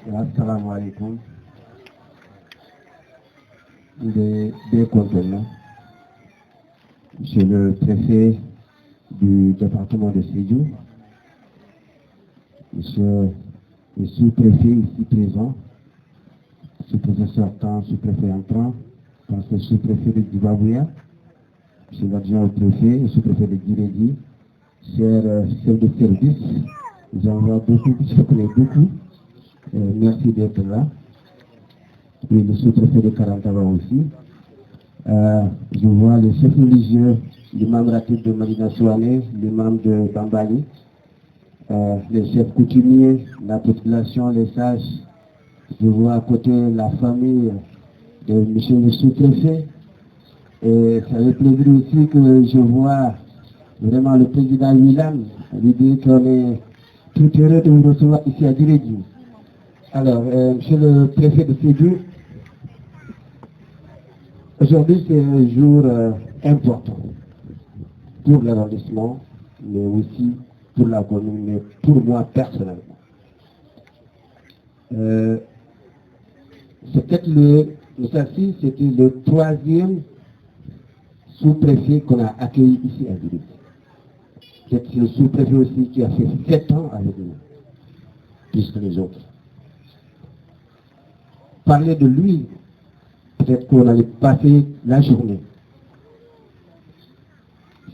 Assalamu alaikum. Des contenants. Monsieur le préfet du département de Sédhiou, monsieur le sous-préfet ici présent, sous-préfet sortant, sous-préfet entrant, le sous-préfet de Dibabouya, monsieur l'adjoint au préfet, le sous-préfet de Guirédi, chers chefs de service, j'en vois beaucoup, je connais beaucoup. Merci d'être là. Et le sous-préfet de Karantaba aussi. Je vois les chefs religieux, l'imam Ratib de Madina Souane, l'imam de Bambali, les chefs coutumiers, la population, les sages. Je vois à côté la famille de monsieur le sous-préfet. Et ça fait plaisir aussi que je vois vraiment le président Milan lui dire qu'on est tout heureux de vous recevoir ici à Guirédi. Alors, monsieur le préfet de Sédhiou, aujourd'hui c'est un jour important pour l'arrondissement, mais aussi pour la commune, mais pour moi personnellement. C'était le troisième sous-préfet qu'on a accueilli ici à Guirédi. C'est le sous-préfet aussi qui a fait 7 ans avec nous, plus que les autres. Parler de lui, peut-être qu'on allait passer la journée.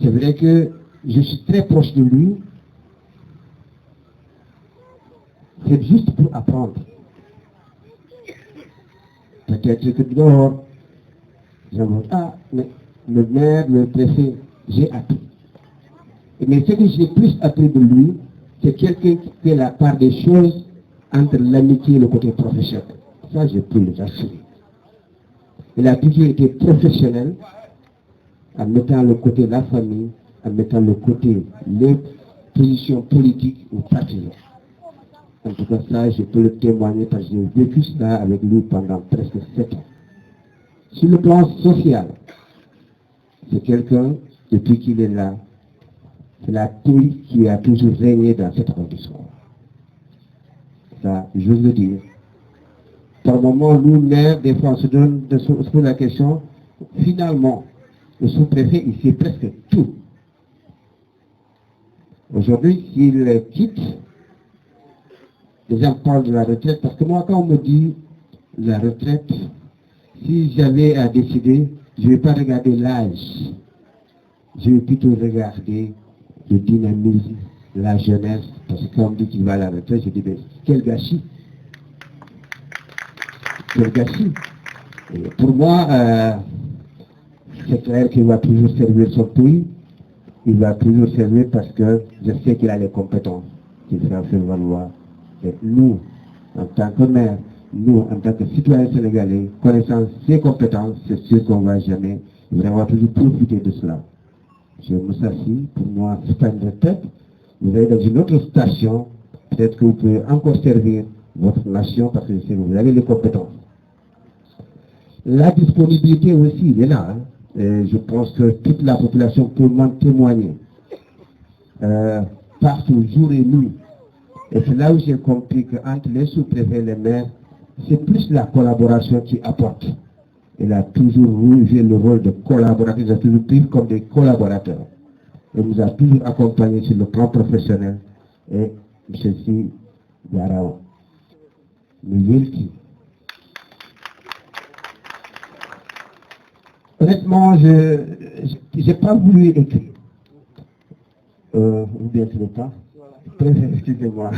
C'est vrai que je suis très proche de lui. C'est juste pour apprendre. Peut-être que dehors, mais le maire, le préfet, j'ai appris. Mais ce que j'ai plus appris de lui, c'est quelqu'un qui fait la part des choses entre l'amitié et le côté professionnel. Ça, je peux le rassurer. Il a toujours été professionnel en mettant le côté de la famille, en mettant le côté les positions politiques ou partisanes. En tout cas, ça, je peux le témoigner parce que j'ai vécu cela avec lui pendant presque 7 ans. Sur le plan social, c'est quelqu'un, depuis qu'il est là, c'est la paix qui a toujours régné dans cet arrondissement. Ça, j'ose le dire. Par moment, nous, maires, des fois, on se pose la question, finalement, le sous-préfet, il sait presque tout. Aujourd'hui, s'il quitte, les gens parlent de la retraite, parce que moi, quand on me dit la retraite, si j'avais à décider, je ne vais pas regarder l'âge. Je vais plutôt regarder le dynamisme, la jeunesse, parce que quand on me dit qu'il va à la retraite, je dis, mais quel gâchis! Quel gâchis! Et pour moi, c'est clair qu'il va toujours servir son pays. Il va toujours servir parce que je sais qu'il a les compétences qu'il va faire valoir. Et nous, en tant que maire, nous, en tant que citoyens sénégalais, connaissant ses compétences, c'est sûr qu'on ne va jamais vraiment toujours profiter de cela. Je me s'assis, pour moi, c'est pas une retraite. Vous allez dans une autre station, peut-être que vous pouvez encore servir votre nation parce que vous avez les compétences. La disponibilité aussi, il est là. Hein. Et je pense que toute la population peut m'en témoigner. Partout, jour et nuit. Et c'est là où j'ai compris qu'entre les sous-préfets et les maires, c'est plus la collaboration qui apporte. Il a toujours joué le rôle de collaborateur, il a toujours pris comme des collaborateurs. Il nous a toujours accompagnés sur le plan professionnel. Et ceci, Yarao. Nous honnêtement, je n'ai pas voulu écrire. Ou bien ce n'est pas. Excusez-moi.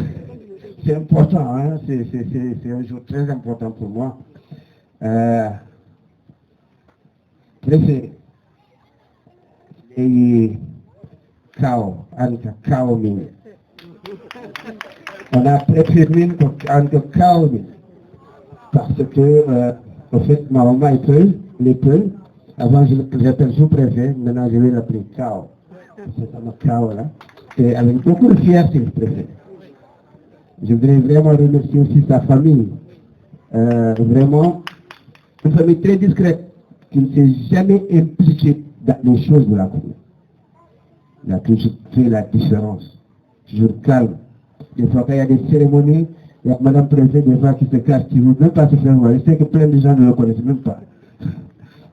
C'est important, hein? C'est un jour très important pour moi. Préfet, et Kao, Anka Kao Ming. On a préféré Anka Kao Ming. Parce que, en fait, ma maman est Peul, les Peuls. Avant, je l'appelle sous-préfet, maintenant je vais l'appeler Kao. C'est ça, Kao, là. Et avec beaucoup de fierté, le préfet. Je voudrais vraiment remercier aussi sa famille. Vraiment, une famille très discrète, qui ne s'est jamais impliquée dans les choses de la commune. Il a toujours fait la différence. Toujours calme. Des fois, quand il y a des cérémonies, Il y a Madame Préfet des fois qui se cache, qui ne veut même pas se faire voir. Je sais que plein de gens ne le connaissent même pas.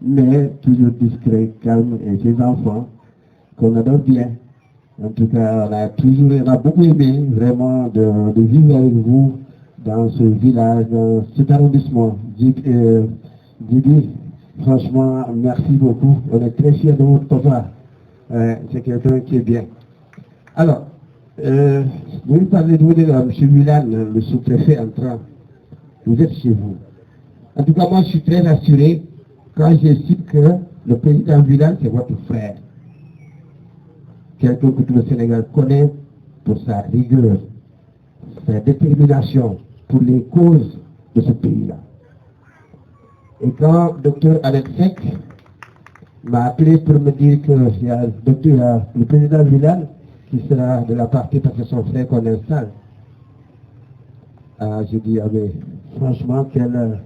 Mais toujours discret, calme, et ses enfants, qu'on adore bien. En tout cas, on a beaucoup aimé vraiment de vivre avec vous dans ce village, dans cet arrondissement. Didi, franchement, merci beaucoup. On est très fiers de votre papa. C'est quelqu'un qui est bien. Alors, vous parlez de vous, M. Milan, le sous-préfet entrant. Vous êtes chez vous. En tout cas, moi, je suis très rassuré quand je cite que le président Milan, c'est votre frère. Quelqu'un que tout le Sénégal connaît pour sa rigueur, sa détermination pour les causes de ce pays-là. Et quand Dr Alexek m'a appelé pour me dire qu'il y a le président Milan qui sera de la partie parce que son frère qu'on installe, j'ai dit, ah mais franchement, quelle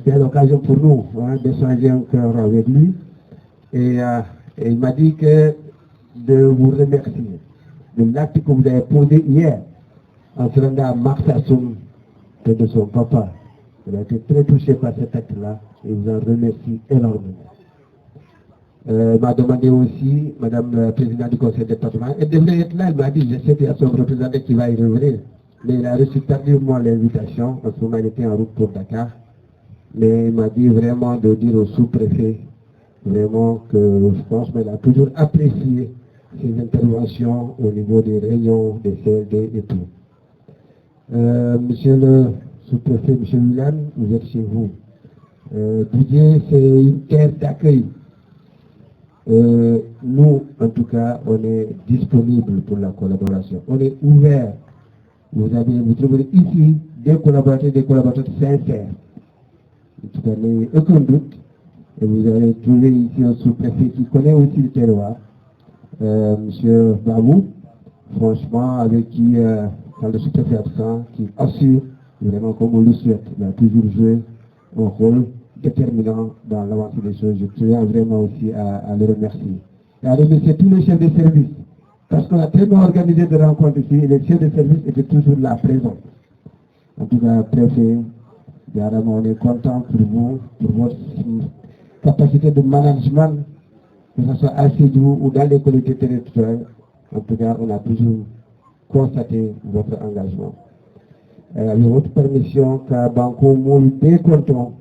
belle occasion pour nous d'échanger encore avec lui. Et il m'a dit que de vous remercier de l'acte que vous avez posé hier en se rendant à Marsassoum de son papa. Il a été très touché par cet acte-là et vous en remercie énormément. Il m'a demandé aussi, Madame la Présidente du Conseil départemental, elle devrait être là, elle m'a dit, je sais qu'il y a son représentant qui va y revenir, mais il a reçu tardivement l'invitation, en ce moment il était en route pour Dakar, mais il m'a dit vraiment de dire au sous-préfet, vraiment que je pense qu'il a toujours apprécié ses interventions au niveau des réunions, des CLD et tout. Monsieur le sous-préfet, monsieur Milan, vous êtes chez vous. Didier, c'est une terre d'accueil. Nous, en tout cas, on est disponible pour la collaboration. On est ouvert. Vous trouverez ici des collaborateurs sincères. En tout cas, n'ayez aucun doute. Et vous allez trouver ici un sous-préfet qui connaît aussi le terroir. Monsieur Babou, franchement, avec qui, quand le sous-préfet absent, qui assure, vraiment comme on le souhaite, il a toujours joué un rôle déterminant dans l'avancée des choses. Je tiens vraiment aussi à le remercier. Et à remercier tous les chefs de service. Parce qu'on a tellement organisé de rencontres ici, et les chefs de service étaient toujours là, présents. En tout cas, préfet, on est content pour vous, pour votre capacité de management, que ce soit à Sédhiou ou dans les collectivités territoriales. En tout cas, on a toujours constaté votre engagement. Avec votre permission, qu'à Banco Moul décontent,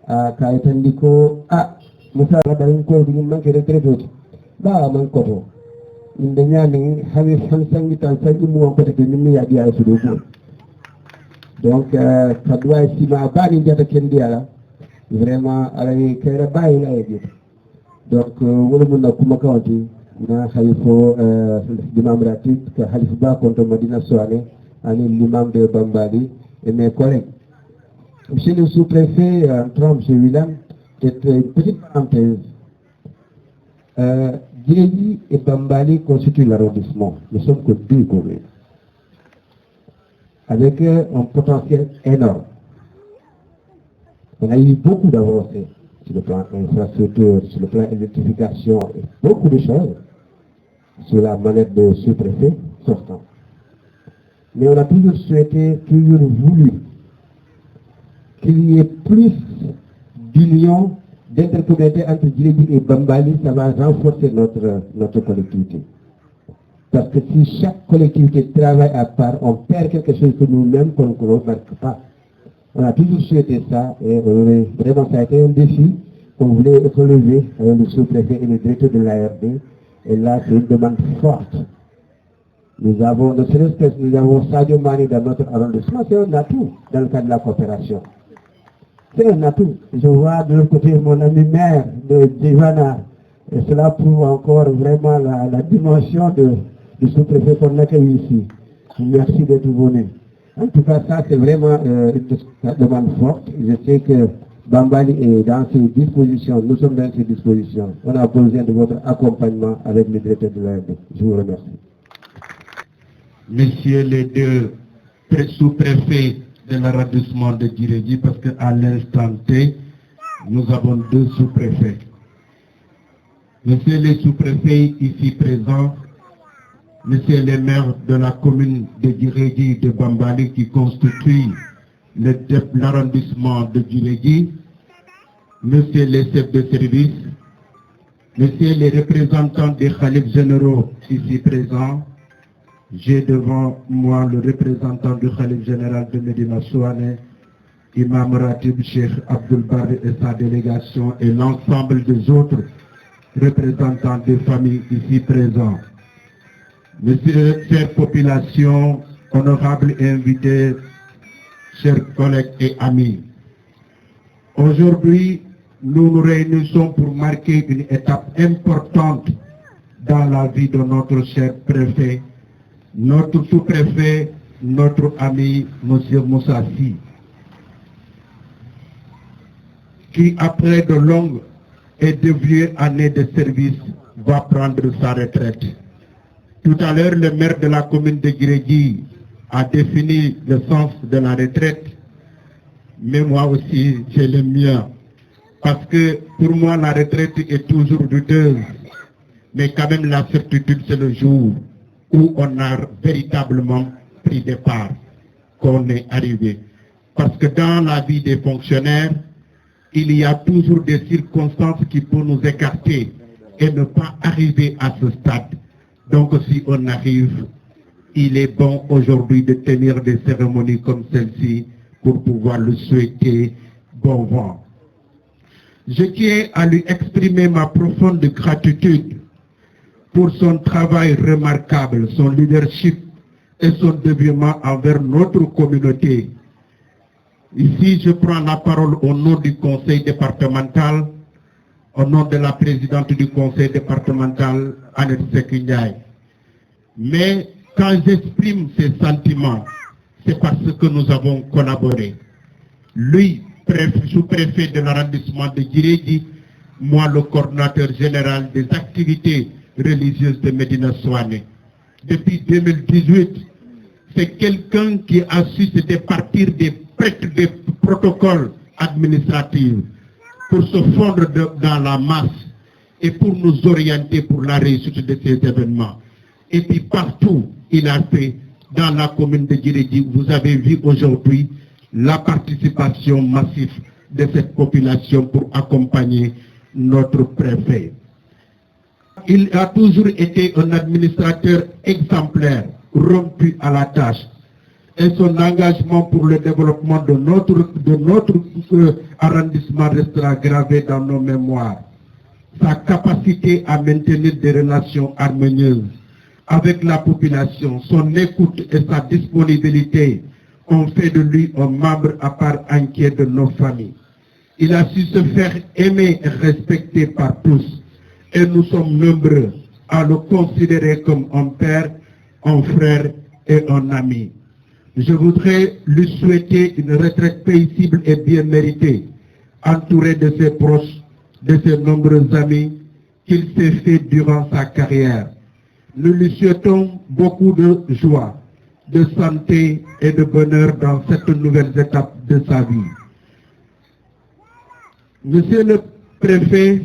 à Kaitandiko, Moussa Radarin Kobi, manque de très d'autres. Bah, Mankoto. Une dernière année, avait 5 ans, 5 mois en côté de Mimi à Dia sur le bout. Donc, ça doit être si ma barre de Kendia, vraiment, à la Kairaba, il a dit. Donc, on a Kumakawati, na Khalifo, l'imam Ratib, que Khalifba contre Madina Soane, l'imam de Bambali, et mes collègues. Monsieur le sous-préfet, Trump, M. William, c'est une petite parenthèse. Djéli et Bambali constituent l'arrondissement. Nous sommes que 2 communes. Avec un potentiel énorme. On a eu beaucoup d'avancées sur le plan infrastructure, sur le plan électrification, et beaucoup de choses sur la manette de sous-préfet sortant. Mais on a toujours souhaité, toujours voulu qu'il y ait plus d'union, d'intercommunalité entre Djéli et Bambali, ça va renforcer notre collectivité. Parce que si chaque collectivité travaille à part, on perd quelque chose que nous-mêmes qu'on ne remarque pas. On a toujours souhaité ça et vraiment ça a été un défi qu'on voulait relever avec le sous-préfet et le directeur de l'ARD. Et là, c'est une demande forte. Nous avons, ne serait-ce que nous avons Sadio Mani dans notre arrondissement, c'est un atout dans le cadre de la coopération. C'est un atout. Je vois de l'autre côté mon ami maire de Djivana. Et cela prouve encore vraiment la dimension du sous-préfet qu'on accueille ici. Merci d'être venu. En tout cas, ça c'est vraiment une demande forte. Je sais que Bambali est dans ses dispositions, nous sommes dans ses dispositions. On a besoin de votre accompagnement avec le directeur de l'ARD. Je vous remercie. Messieurs les 2 sous-préfets de l'arrondissement de Djirédi, parce qu'à l'instant T, nous avons 2 sous-préfets. Messieurs les sous-préfets ici présents, Monsieur le maire de la commune de Djirédi de Bambali qui constitue l'arrondissement de Djirédi, Monsieur les chefs de service, Messieurs les représentants des khalifs généraux ici présents, j'ai devant moi le représentant du khalif général de Médina Souane, Imam Ratib Cheikh Abdul Barri et sa délégation et l'ensemble des autres représentants des familles ici présents. Messieurs, chères populations, honorables invités, chers collègues et amis, aujourd'hui, nous nous réunissons pour marquer une étape importante dans la vie de notre cher préfet, notre sous-préfet, notre ami M. Moussassi, qui après de longues et déviées années de service va prendre sa retraite. Tout à l'heure, le maire de la commune de Djirédi a défini le sens de la retraite, mais moi aussi j'ai le mien. Parce que pour moi, la retraite est toujours douteuse. Mais quand même, la certitude, c'est le jour où on a véritablement pris départ, qu'on est arrivé. Parce que dans la vie des fonctionnaires, il y a toujours des circonstances qui peuvent nous écarter et ne pas arriver à ce stade. Donc si on arrive, il est bon aujourd'hui de tenir des cérémonies comme celle-ci pour pouvoir le souhaiter bon vent. Je tiens à lui exprimer ma profonde gratitude pour son travail remarquable, son leadership et son dévouement envers notre communauté. Ici, je prends la parole au nom du conseil départemental, au nom de la présidente du conseil départemental, Annette Sekundiaï. Mais quand j'exprime ces sentiments, c'est parce que nous avons collaboré. Lui, sous-préfet de l'arrondissement de Djirédi, moi le coordinateur général des activités religieuses de Médina Souane. Depuis 2018, c'est quelqu'un qui a su se départir des protocoles administratifs pour se fondre dans la masse et pour nous orienter pour la réussite de ces événements. Et puis partout, il a fait dans la commune de Djirédi, vous avez vu aujourd'hui la participation massive de cette population pour accompagner notre préfet. Il a toujours été un administrateur exemplaire, rompu à la tâche. Et son engagement pour le développement de notre arrondissement restera gravé dans nos mémoires. Sa capacité à maintenir des relations harmonieuses avec la population, son écoute et sa disponibilité ont fait de lui un membre à part entière de nos familles. Il a su se faire aimer et respecter par tous. Et nous sommes nombreux à le considérer comme un père, un frère et un ami. Je voudrais lui souhaiter une retraite paisible et bien méritée, entouré de ses proches, de ses nombreux amis qu'il s'est fait durant sa carrière. Nous lui souhaitons beaucoup de joie, de santé et de bonheur dans cette nouvelle étape de sa vie. Monsieur le préfet,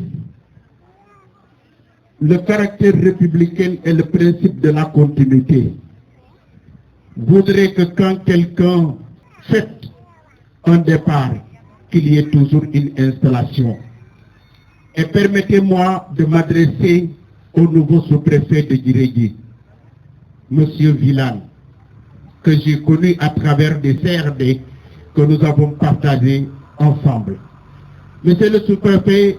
le caractère républicain est le principe de la continuité. Voudrait que quand quelqu'un fait un départ, qu'il y ait toujours une installation. Et permettez-moi de m'adresser au nouveau sous-préfet de Djirédi, Monsieur Villane, que j'ai connu à travers des CRD que nous avons partagés ensemble. Monsieur le sous-préfet,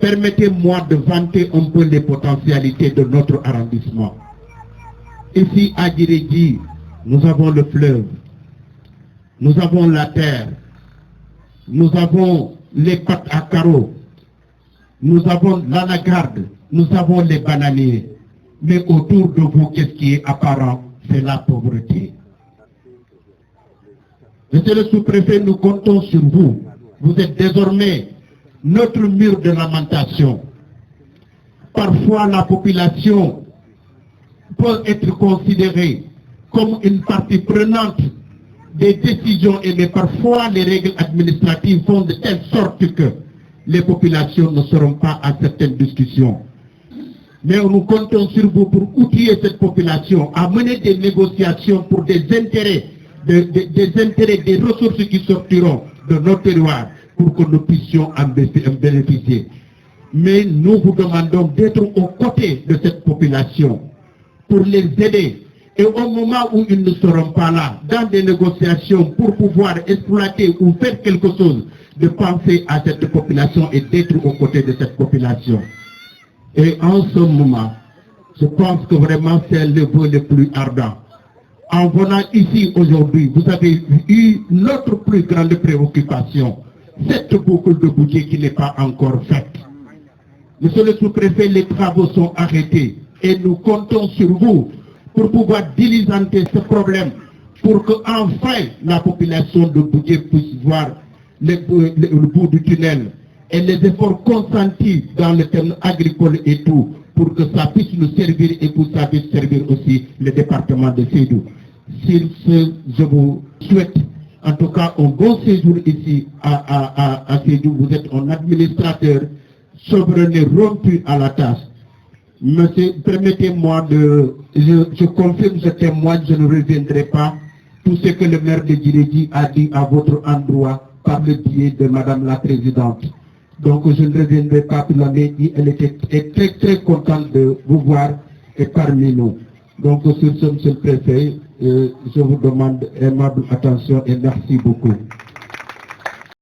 permettez-moi de vanter un peu les potentialités de notre arrondissement. Ici à Djirédi, nous avons le fleuve, nous avons la terre, nous avons les pâtes à carreaux, nous avons l'anagarde, nous avons les bananiers. Mais autour de vous, qu'est-ce qui est apparent? C'est la pauvreté. Monsieur le sous-préfet, nous comptons sur vous. Vous êtes désormais notre mur de lamentation. Parfois, la population peut être considérée comme une partie prenante des décisions, mais parfois les règles administratives font de telle sorte que les populations ne seront pas à certaines discussions. Mais nous comptons sur vous pour outiller cette population à mener des négociations pour des intérêts, des ressources qui sortiront de nos terroirs pour que nous puissions en bénéficier. Mais nous vous demandons d'être aux côtés de cette population pour les aider. Et au moment où ils ne seront pas là, dans des négociations pour pouvoir exploiter ou faire quelque chose, de penser à cette population et d'être aux côtés de cette population. Et en ce moment, je pense que vraiment c'est le vœu le plus ardent. En venant ici aujourd'hui, vous avez eu notre plus grande préoccupation, cette boucle de budget qui n'est pas encore faite. Monsieur le sous-préfet, les travaux sont arrêtés et nous comptons sur vous pour pouvoir diligenter ce problème, pour que enfin la population de Boudié puisse voir le bout du tunnel et les efforts consentis dans le thème agricole et tout, pour que ça puisse nous servir et que ça puisse servir aussi le département de Sédou. Sur ce, je vous souhaite en tout cas un bon séjour ici à Sédou. Vous êtes un administrateur souverain et rompu à la tâche. Monsieur, permettez-moi je confirme, je témoigne, je ne reviendrai pas tout ce que le maire de Djirédi a dit à votre endroit par le biais de Madame la Présidente. Donc je ne reviendrai pas pour la mairie, elle était très très contente de vous voir et parmi nous. Donc sur ce, Monsieur le Préfet, je vous demande aimable attention et merci beaucoup.